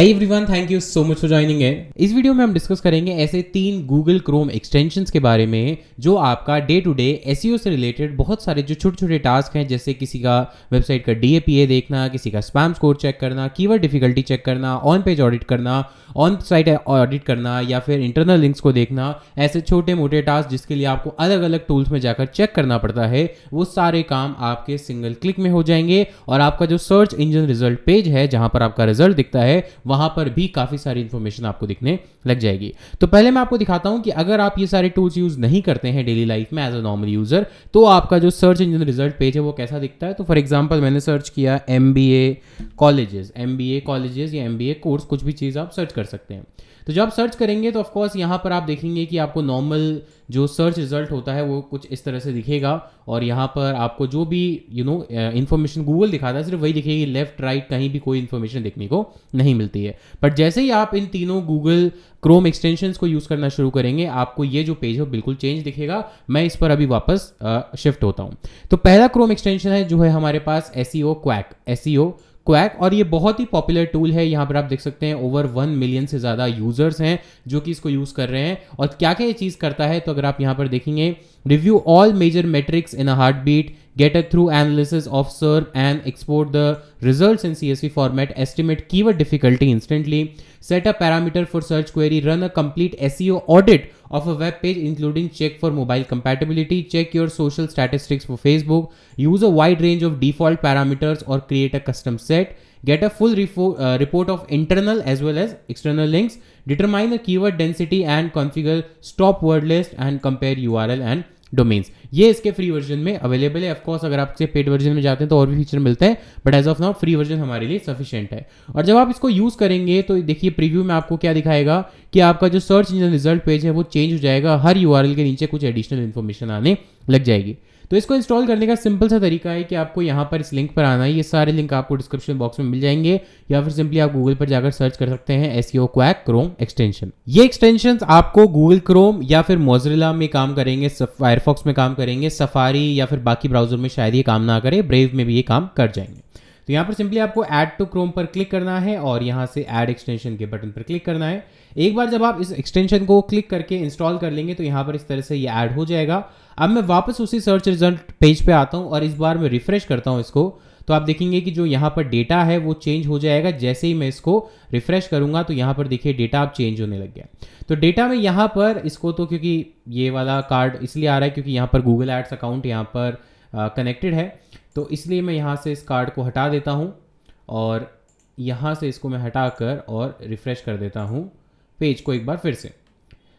Hey everyone, thank you so much for joining in. इस video में हम discuss करेंगे ऐसे 3 गूगल क्रोम एक्सटेंशंस के बारे में जो आपका डे टू डे एसईओ से रिलेटेड बहुत सारे जो छोटे छोटे टास्क हैं, जैसे किसी का वेबसाइट का डीएपीए देखना, किसी का स्पैम स्कोर चेक करना, कीवर्ड डिफिकल्टी चेक करना, ऑन पेज ऑडिट करना, ऑन साइट ऑडिट करना या फिर इंटरनल लिंक्स को देखना, ऐसे छोटे मोटे टास्क जिसके लिए आपको अलग अलग टूल्स में जाकर चेक करना पड़ता है, वो सारे काम आपके सिंगल क्लिक में हो जाएंगे और आपका जो सर्च इंजन रिजल्ट पेज है जहां पर आपका रिजल्ट दिखता है वहां पर भी काफी सारी इंफॉर्मेशन आपको दिखने लग जाएगी। तो पहले मैं आपको दिखाता हूं कि अगर आप ये सारे टूल्स यूज नहीं करते हैं डेली लाइफ में एज अ नॉर्मल यूजर, तो आपका जो सर्च इंजन रिजल्ट पेज है वो कैसा दिखता है। तो फॉर एग्जांपल मैंने सर्च किया एमबीए कॉलेजेस या एमबीए कोर्स, कुछ भी चीज़ आप सर्च कर सकते हैं। तो जब आप सर्च करेंगे तो ऑफकोर्स यहाँ पर आप देखेंगे कि आपको नॉर्मल जो सर्च रिजल्ट होता है वो कुछ इस तरह से दिखेगा और यहाँ पर आपको जो भी इंफॉर्मेशन गूगल दिखाता है सिर्फ वही दिखेगी, लेफ्ट राइट कहीं भी कोई इंफॉर्मेशन देखने को नहीं मिलती है। बट जैसे ही आप इन तीनों गूगल क्रोम एक्सटेंशंस को यूज़ करना शुरू करेंगे आपको ये जो पेज है बिल्कुल चेंज दिखेगा। मैं इस पर अभी वापस शिफ्ट होता हूँ। तो पहला क्रोम एक्सटेंशन है जो है हमारे पास एसईओ क्वैक, और ये बहुत ही पॉपुलर टूल है। यहाँ पर आप देख सकते हैं ओवर 1 मिलियन से ज़्यादा यूजर्स हैं जो कि इसको यूज़ कर रहे हैं। और क्या क्या ये चीज़ करता है, तो अगर आप यहाँ पर देखेंगे, review all major metrics in a heartbeat, get a through analysis of SERP and export the results in CSV format, estimate keyword difficulty instantly, set a parameter for search query, run a complete SEO audit of a web page including check for mobile compatibility, check your social statistics for Facebook, use a wide range of default parameters or create a custom set, get a full report of internal as well as external links, determine the keyword density and configure stop word list and compare URL and domains. ये इसके free version में available है। Of course अगर आप paid version में जाते हैं तो और भी फीचर मिलते हैं, but as of now free version हमारे लिए सफिशिएंट है। और जब आप इसको यूज़ करेंगे तो देखिए प्रीव्यू में आपको क्या दिखाएगा कि आपका जो सर्च इंजन रिजल्ट पेज है वो चेंज हो जाएगा, हर यूआरएल के नीचे कुछ एडिशनल इन्फॉर्मेशन आने लग जाएगी। तो इसको इंस्टॉल करने का सिंपल सा तरीका है कि आपको यहाँ पर इस लिंक पर आना है। ये सारे लिंक आपको डिस्क्रिप्शन बॉक्स में मिल जाएंगे या फिर सिंपली आप गूगल पर जाकर सर्च कर सकते हैं एसईओ क्वैक क्रोम एक्सटेंशन। ये एक्सटेंशन आपको गूगल क्रोम या फिर मोजिला में काम करेंगे, फायरफॉक्स में काम करेंगे, सफारी या फिर बाकी ब्राउजर में शायद ये काम ना करे, ब्रेव में भी ये काम कर जाएंगे। तो यहाँ पर सिंपली आपको ऐड टू क्रोम पर क्लिक करना है और यहाँ से ऐड एक्सटेंशन के बटन पर क्लिक करना है। एक बार जब आप इस एक्सटेंशन को क्लिक करके इंस्टॉल कर लेंगे तो यहाँ पर इस तरह से ये ऐड हो जाएगा। अब मैं वापस उसी सर्च रिजल्ट पेज पे आता हूँ और इस बार मैं रिफ्रेश करता हूँ इसको, तो आप देखेंगे कि जो यहाँ पर डेटा है वो चेंज हो जाएगा। जैसे ही मैं इसको रिफ्रेश करूँगा तो यहाँ पर देखिए डेटा अब चेंज होने लग गया। तो डेटा में यहाँ पर इसको, तो क्योंकि ये वाला कार्ड इसलिए आ रहा है क्योंकि यहाँ पर गूगल एड्स अकाउंट यहाँ पर कनेक्टेड है, तो इसलिए मैं यहाँ से इस कार्ड को हटा देता हूँ और यहाँ से इसको मैं हटाकर और रिफ्रेश कर देता हूँ पेज को एक बार फिर से।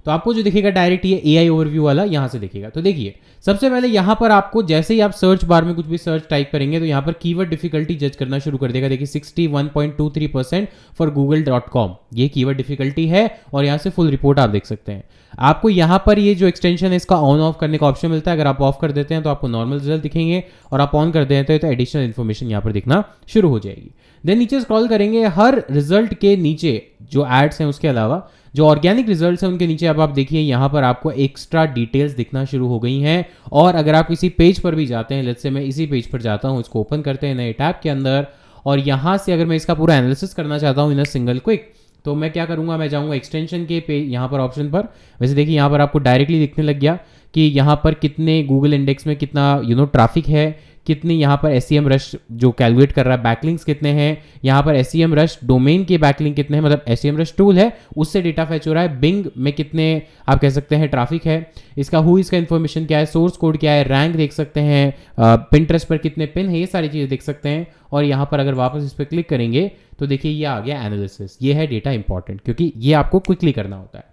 तो आपको जो दिखेगा डायरेक्ट ये एआई ओवरव्यू वाला यहाँ से दिखेगा। तो देखिए सबसे पहले यहाँ पर आपको जैसे ही आप सर्च बार में कुछ भी सर्च टाइप करेंगे तो यहाँ पर कीवर्ड डिफिकल्टी जज करना शुरू कर देगा। देखिए 61.23% फॉर google.com ये कीवर्ड डिफिकल्टी है और यहाँ से फुल रिपोर्ट आप देख सकते हैं। आपको यहाँ पर ये जो एक्सटेंशन है इसका ऑन ऑफ करने का ऑप्शन मिलता है। अगर आप ऑफ कर देते हैं तो आपको नॉर्मल रिजल्ट दिखेंगे और आप ऑन कर देते हैं तो एडिशनल इन्फॉर्मेशन यहाँ पर दिखना शुरू हो जाएगी। देन नीचे स्क्रॉल करेंगे, हर रिजल्ट के नीचे जो एड्स हैं उसके अलावा जो ऑर्गेनिक रिजल्ट्स हैं उनके नीचे अब आप देखिए यहाँ पर आपको एक्स्ट्रा डिटेल्स दिखना शुरू हो गई हैं। और अगर आप किसी पेज पर भी जाते हैं, लेट्स से मैं इसी पेज पर जाता हूँ, इसको ओपन करते हैं नए टैब के अंदर, और यहाँ से अगर मैं इसका पूरा एनालिसिस करना चाहता हूँ इन अ सिंगल क्विक, तो मैं क्या करूँगा, मैं जाऊँगा एक्सटेंशन के पेज यहाँ पर ऑप्शन पर। वैसे देखिए यहाँ पर आपको डायरेक्टली दिखने लग गया कि यहाँ पर कितने गूगल इंडेक्स में कितना ट्रैफिक है, कितनी यहाँ पर एसईएम रश जो कैलकुलेट कर रहा है, बैकलिंक्स कितने हैं, यहाँ पर एसईएम रश डोमेन के बैकलिंक कितने हैं, मतलब एसईएम रश टूल है उससे डेटा फैच हो रहा है, बिंग में कितने आप कह सकते हैं ट्रैफिक है, इसका हु इसका इन्फॉर्मेशन क्या है, सोर्स कोड क्या है, रैंक देख सकते हैं, पिंटरेस्ट पर कितने पिन है, ये सारी चीज़ें देख सकते हैं। और यहाँ पर अगर वापस इस पर क्लिक करेंगे तो देखिए ये आ गया एनालिसिस। ये है डेटा इंपॉर्टेंट क्योंकि ये आपको क्विकली करना होता है।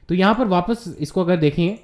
तो यहाँ पर वापस इसको अगर देखें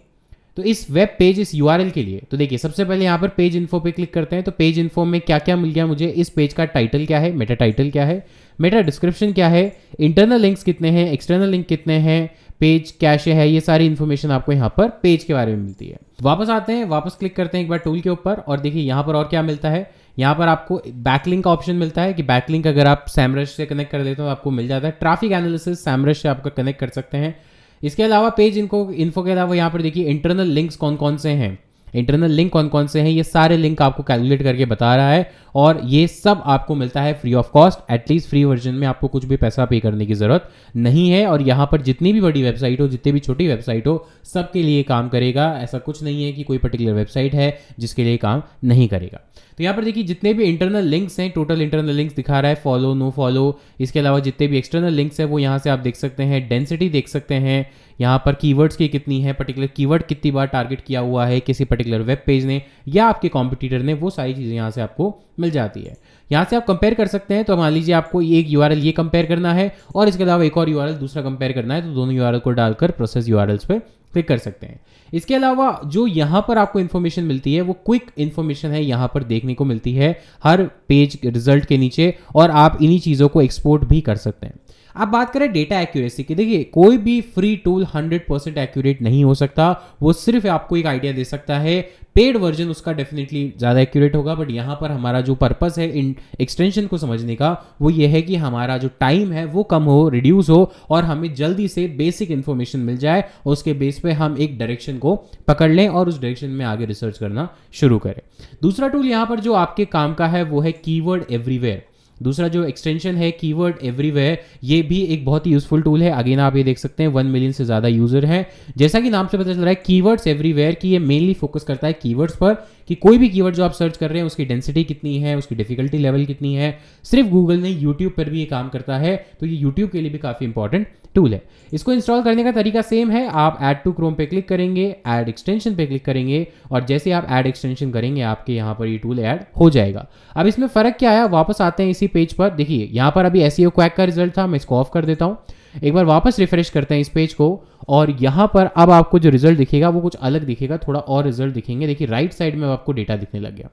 तो इस वेब पेज, इस यूआरएल के लिए, तो देखिए सबसे पहले यहाँ पर पेज इन्फो पे क्लिक करते हैं। तो पेज इन्फो में क्या क्या मिल गया मुझे, इस पेज का टाइटल क्या है, मेटा टाइटल क्या है, मेटा डिस्क्रिप्शन क्या है, इंटरनल लिंक्स कितने हैं, एक्सटर्नल लिंक कितने हैं, पेज कैशे है, ये सारी इन्फॉर्मेशन आपको यहाँ पर पेज के बारे में मिलती है। वापस आते हैं, वापस क्लिक करते हैं एक बार टूल के ऊपर और देखिए यहाँ पर और क्या मिलता है। यहाँ पर आपको बैकलिंक का ऑप्शन मिलता है कि बैकलिंक अगर आप सैमरश से कनेक्ट कर देते हो तो आपको मिल जाता है। ट्रैफिक एनालिसिस सैमरश से आपका कनेक्ट कर सकते हैं। इसके अलावा पेज इन्फो के अलावा यहाँ पर देखिए इंटरनल लिंक्स कौन कौन से हैं, इंटरनल लिंक कौन कौन से हैं, ये सारे लिंक आपको कैलकुलेट करके बता रहा है और ये सब आपको मिलता है free of cost. At least free version में आपको कुछ भी पैसा पे करने की ज़रूरत नहीं है। और यहाँ पर जितनी भी बड़ी वेबसाइट हो, जितनी भी छोटी वेबसाइट हो, सबके लिए काम करेगा। ऐसा कुछ नहीं है कि कोई पर्टिकुलर वेबसाइट है जिसके लिए काम नहीं करेगा। तो यहाँ पर देखिए जितने भी इंटरनल लिंक्स हैं, टोटल इंटरनल लिंक्स दिखा रहा है, फॉलो नो फॉलो। इसके अलावा जितने भी एक्सटर्नल लिंक्स हैं वो यहाँ से आप देख सकते हैं, डेंसिटी देख सकते हैं, यहाँ पर कीवर्ड्स की कितनी है, पर्टिकुलर कीवर्ड कितनी बार टारगेट किया हुआ है किसी पर्टिकुलर वेब पेज ने या आपके कॉम्पिटिटर ने, वो सारी चीज़ें यहाँ से आपको मिल जाती है। यहाँ से आप कंपेयर कर सकते हैं। तो मान लीजिए आपको एक यूआरएल ये कंपेयर करना है और इसके अलावा एक और यूआरएल दूसरा कंपेयर करना है, तो दोनों यूआरएल को डालकर प्रोसेस यूआरएल्स पे क्लिक कर सकते हैं। इसके अलावा जो यहाँ पर आपको इन्फॉर्मेशन मिलती है वो क्विक इन्फॉर्मेशन है, यहाँ पर देखने को मिलती है हर पेज रिजल्ट के नीचे, और आप इन्हीं चीज़ों को एक्सपोर्ट भी कर सकते हैं। अब बात करें डेटा एक्यूरेसी की, देखिए कोई भी फ्री टूल 100% एक्यूरेट नहीं हो सकता, वो सिर्फ आपको एक आइडिया दे सकता है। पेड वर्जन उसका डेफिनेटली ज़्यादा एक्यूरेट होगा, बट यहाँ पर हमारा जो पर्पस है इन एक्सटेंशन को समझने का वो ये है कि हमारा जो टाइम है वो कम हो, रिड्यूस हो और हमें जल्दी से बेसिक इन्फॉर्मेशन मिल जाए और उसके बेस पे हम एक डायरेक्शन को पकड़ लें और उस डायरेक्शन में आगे रिसर्च करना शुरू करें। दूसरा टूल यहाँ पर जो आपके काम का है वो है कीवर्ड एवरीवेयर। दूसरा जो एक्सटेंशन है कीवर्ड एवरीवेयर, ये भी एक बहुत ही यूजफुल टूल है। अगेन आप ये देख सकते हैं 1 मिलियन से ज़्यादा यूजर हैं। जैसा कि नाम से पता चल रहा है कीवर्ड्स एवरीवेयर की, ये मेनली फोकस करता है कीवर्ड्स पर कि कोई भी कीवर्ड जो आप सर्च कर रहे हैं उसकी डेंसिटी कितनी है, उसकी डिफिकल्टी लेवल कितनी है। सिर्फ गूगल नहीं, यूट्यूब पर भी ये काम करता है, तो ये यूट्यूब के लिए भी काफ़ी इंपॉर्टेंट टूल है। इसको इंस्टॉल करने का तरीका सेम है, आप ऐड टू क्रोम पे क्लिक करेंगे, ऐड एक्सटेंशन पे क्लिक करेंगे और जैसे आप ऐड एक्सटेंशन करेंगे आपके यहाँ पर ये टूल ऐड हो जाएगा। अब इसमें फ़र्क क्या है, वापस आते हैं इसी पेज पर। देखिए यहाँ पर अभी एसईओ क्वैक का रिजल्ट था, मैं इसको ऑफ कर देता हूँ। एक बार वापस रिफ्रेश करते हैं इस पेज को और यहाँ पर अब आपको जो रिजल्ट दिखेगा वो कुछ अलग दिखेगा, थोड़ा और रिजल्ट दिखेंगे। देखिए राइट साइड में आपको डेटा दिखने लग गया।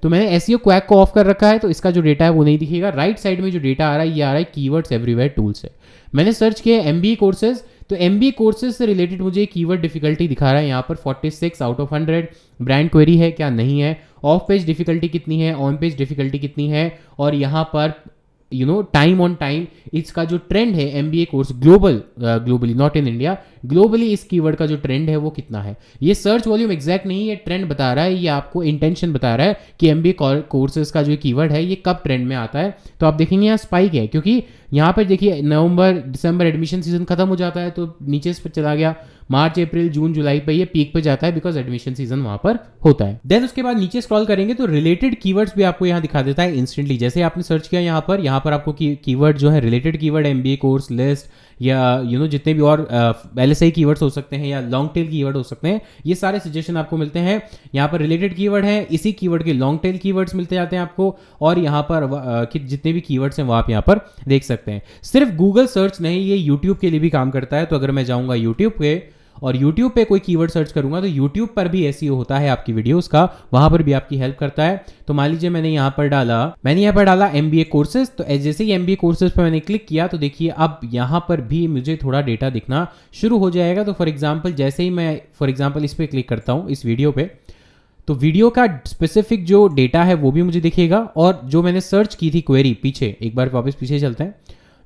तो मैंने एसईओ क्वैक को ऑफ कर रखा है तो इसका जो डेटा है वो नहीं दिखेगा। राइट साइड में जो डेटा आ रहा है ये आ रहा है कीवर्ड्स एवरीवेयर टूल से। मैंने सर्च किया एमबीए कोर्सेज, तो एमबीए कोर्सेज से रिलेटेड मुझे कीवर्ड डिफिकल्टी दिखा रहा है यहाँ पर 46 आउट ऑफ 100। ब्रांड क्वेरी है क्या, नहीं है। ऑफ पेज डिफिकल्टी कितनी है, ऑन पेज डिफिकल्टी कितनी है, और यहाँ पर टाइम ऑन टाइम इसका जो ट्रेंड है MBA course globally not in India, globally इस कीवर्ड का जो ट्रेंड है वो कितना है। ये सर्च वॉल्यूम एग्जैक्ट नहीं है, ट्रेंड बता रहा है, ये आपको इंटेंशन बता रहा है कि एमबीए कोर्सेज का जो कीवर्ड है ये कब ट्रेंड में आता है। तो आप देखेंगे यहाँ स्पाइक है, क्योंकि यहाँ पर देखिए नवंबर दिसंबर एडमिशन सीजन खत्म हो जाता है तो नीचे पर चला गया। मार्च अप्रैल जून जुलाई पे ये पीक पे जाता है बिकॉज एडमिशन सीजन वहां पर होता है। देन उसके बाद नीचे स्क्रॉल करेंगे तो रिलेटेड कीवर्ड्स भी आपको यहाँ दिखा देता है इंस्टेंटली। जैसे आपने सर्च किया यहाँ पर आपको कीवर्ड जो है related keyword MBA course list या जितने भी और एलएसआई कीवर्ड्स हो सकते हैं या लॉन्ग टेल कीवर्ड हो सकते हैं, ये सारे सजेशन आपको मिलते हैं। यहाँ पर रिलेटेड कीवर्ड है, इसी कीवर्ड के लॉन्ग टेल कीवर्ड्स मिलते जाते हैं आपको, और यहाँ पर जितने भी कीवर्ड्स हैं वो आप यहाँ पर देख सकते हैं। सिर्फ गूगल सर्च नहीं, ये यूट्यूब के लिए भी काम करता है। तो अगर मैं जाऊँगा यूट्यूब पे और YouTube पे कोई कीवर्ड सर्च करूंगा तो YouTube पर भी एसईओ होता है आपकी वीडियोस का, वहां पर भी आपकी हेल्प करता है। तो मान लीजिए मैंने यहाँ पर डाला एमबीए कोर्सेज, तो जैसे ही एमबीए कोर्सेज पर मैंने क्लिक किया तो देखिए अब यहाँ पर भी मुझे थोड़ा डेटा दिखना शुरू हो जाएगा। तो फॉर एग्जाम्पल जैसे ही मैं इस पर क्लिक करता हूँ इस वीडियो पे, तो वीडियो का स्पेसिफिक जो डेटा है वो भी मुझे दिखेगा, और जो मैंने सर्च की थी क्वेरी, पीछे एक बार वापस पीछे चलते हैं,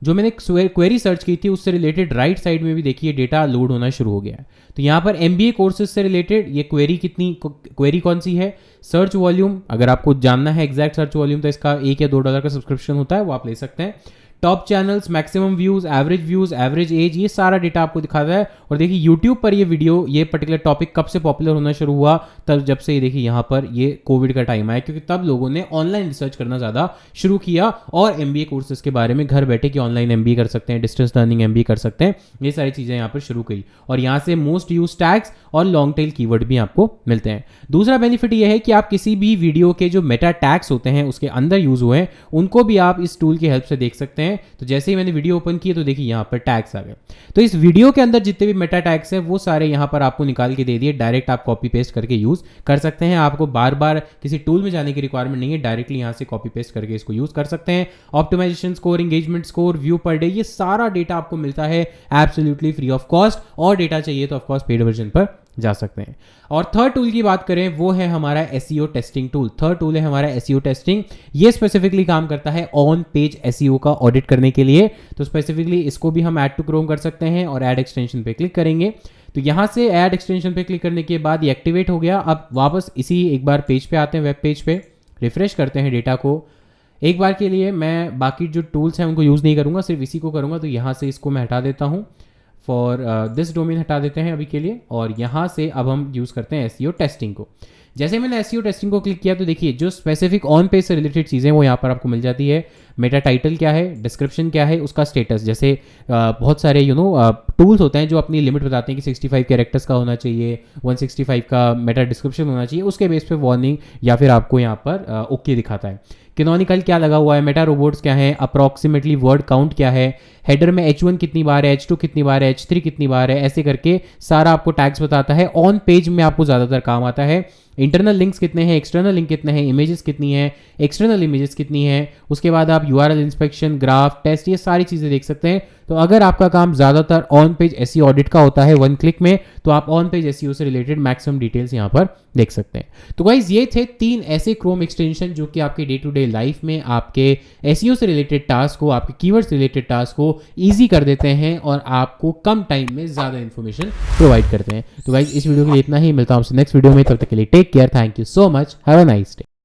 जो मैंने क्वेरी सर्च की थी उससे रिलेटेड राइट साइड में भी देखिए डेटा लोड होना शुरू हो गया है। तो यहाँ पर एमबीए कोर्सेज से रिलेटेड ये क्वेरी कौन सी है, सर्च वॉल्यूम, अगर आपको जानना है एग्जैक्ट सर्च वॉल्यूम तो इसका $1 या $2 का सब्सक्रिप्शन होता है, वो आप ले सकते हैं। Top channels, maximum views, average age, ये सारा डेटा आपको दिखाता है। और देखिए यूट्यूब पर ये पर्टिकुलर टॉपिक कब से पॉपुलर होना शुरू हुआ, तब जब से देखिए यहाँ पर ये कोविड का टाइम आया, क्योंकि तब लोगों ने ऑनलाइन रिसर्च करना ज़्यादा शुरू किया और एमबीए कोर्सेज के बारे में घर बैठे कि ऑनलाइन एमबीए कर सकते हैं, डिस्टेंस लर्निंग एमबीए कर सकते हैं, ये सारी चीज़ें यहाँ पर शुरू की। और यहाँ से मोस्ट यूज टैग्स और लॉन्ग टेल कीवर्ड भी आपको मिलते हैं। दूसरा बेनिफिट ये है कि आप किसी भी वीडियो के जो मेटा टैग्स होते हैं उसके अंदर यूज हुए हैं उनको भी आप इस टूल की हेल्प से देख सकते हैं। तो जैसे ही मैंने वीडियो ओपन की तो देखिए यहाँ पर टैग्स आ गए। तो इस वीडियो के अंदर जितने भी मेटा टैग्स हैं वो सारे यहाँ पर आपको निकाल के दे दिए, डायरेक्ट आप कॉपी पेस्ट करके यूज कर सकते हैं। आपको बार बार किसी टूल में जाने की रिक्वायरमेंट नहीं है, डायरेक्टली यहाँ से कॉपी पेस्ट करके इसको यूज कर सकते हैं। Optimization score, engagement score, view per day, ये सारा डेटा आपको मिलता है एब्सोल्युटली फ्री ऑफ कॉस्ट। और डेटा चाहिए तो ऑफकोर्स पेड वर्जन पर जा सकते हैं। और थर्ड टूल की बात करें वो है हमारा SEO testing tool. Third tool है हमारा एसईओ टेस्टिंग। ये स्पेसिफिकली काम करता है ऑन पेज एसईओ का ऑडिट करने के लिए। तो स्पेसिफिकली इसको भी हम ऐड टू क्रोम कर सकते हैं और ऐड एक्सटेंशन पे क्लिक करेंगे तो यहाँ से ऐड एक्सटेंशन पे क्लिक करने के बाद ये एक्टिवेट हो गया। अब वापस इसी एक बार पेज पे आते हैं, वेब पेज पे रिफ्रेश करते हैं डेटा को। एक बार के लिए मैं बाकी जो टूल्स हैं उनको यूज़ नहीं करूँगा, सिर्फ इसी को करूँगा। तो यहाँ से इसको मैं हटा देता हूँ, फॉर दिस डोमेन हटा देते हैं अभी के लिए, और यहाँ से अब हम यूज़ करते हैं एसईओ टेस्टिंग को। जैसे मैंने एसईओ टेस्टिंग को क्लिक किया तो देखिए जो स्पेसिफिक ऑन पेज से रिलेटेड चीज़ें वो यहाँ पर आपको मिल जाती है। मेटा टाइटल क्या है, डिस्क्रिप्शन क्या है, उसका स्टेटस। जैसे बहुत सारे टूल्स होते हैं जो अपनी लिमिट बताते हैं कि 65 कैरेक्टर्स का होना चाहिए, 165 का मेटा डिस्क्रिप्शन होना चाहिए, उसके बेस पे वार्निंग या फिर आपको यहाँ पर ओके दिखाता है। कैनोनिकल क्या लगा हुआ है, मेटा रोबोट्स क्या है, अप्रॉक्सीमेटली वर्ड काउंट क्या है, हेडर में H1 कितनी बार है, H2 कितनी बार है, H3 कितनी बार है, ऐसे करके सारा आपको टैग्स बताता है। ऑन पेज में आपको ज़्यादातर काम आता है। इंटरनल लिंक्स कितने हैं, एक्सटर्नल लिंक कितने हैं, इमेजेस कितनी हैं, एक्सटर्नल इमेजेस कितनी हैं, उसके बाद आप URL इंस्पेक्शन, ग्राफ, टेस्ट, ये सारी चीज़ें देख सकते हैं। तो अगर आपका काम ज़्यादातर ऑन पेज एसईओ ऑडिट का होता है 1 क्लिक में, तो आप ऑन पेज एसईओ से रिलेटेड मैक्सिमम डिटेल्स यहाँ पर देख सकते हैं। तो गाइज ये थे 3 ऐसे क्रोम एक्सटेंशन जो कि आपके डे टू डे लाइफ में आपके एसईओ से रिलेटेड टास्क को, आपके कीवर्ड्स रिलेटेड टास्क को ईजी कर देते हैं और आपको कम टाइम में ज़्यादा इन्फॉर्मेशन प्रोवाइड करते हैं। तो गाइज इस वीडियो के लिए इतना ही, मिलता हूँ आपसे नेक्स्ट वीडियो में। तब तक के लिए take care, thank you so much, have a nice day.